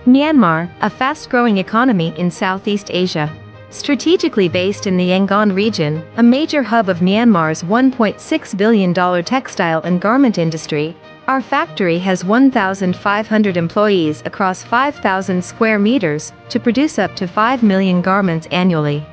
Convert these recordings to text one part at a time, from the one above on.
Myanmar, a fast-growing economy in Southeast Asia. Strategically based in the Yangon region, a major hub of Myanmar's $1.6 billion textile and garment industry, our factory has 1,500 employees across 5,000 square meters to produce up to 5 million garments annually.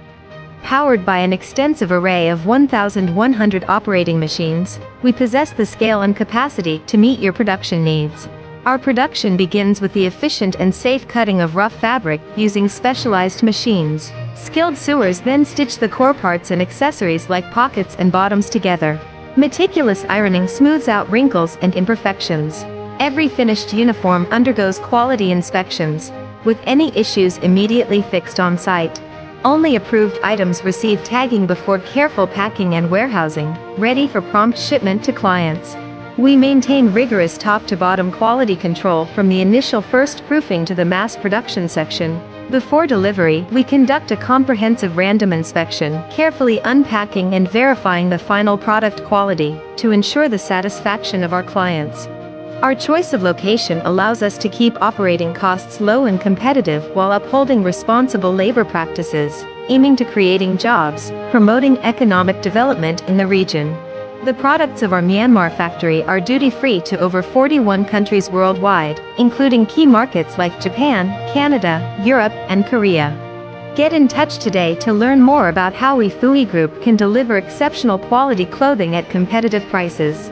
Powered by an extensive array of 1,100 operating machines, we possess the scale and capacity to meet your production needs. Our production begins with the efficient and safe cutting of rough fabric using specialized machines. Skilled sewers then stitch the core parts and accessories like pockets and bottoms together. Meticulous ironing smooths out wrinkles and imperfections. Every finished uniform undergoes quality inspections, with any issues immediately fixed on site. Only approved items receive tagging before careful packing and warehousing, ready for prompt shipment to clients. We maintain rigorous top-to-bottom quality control from the initial first proofing to the mass production section. Before delivery, we conduct a comprehensive random inspection, carefully unpacking and verifying the final product quality, to ensure the satisfaction of our clients. Our choice of location allows us to keep operating costs low and competitive while upholding responsible labor practices, aiming to creating jobs, promoting economic development in the region. The products of our Myanmar factory are duty-free to over 41 countries worldwide, including key markets like Japan, Canada, Europe, and Korea. Get in touch today to learn more about how we Fuyi Group can deliver exceptional quality clothing at competitive prices.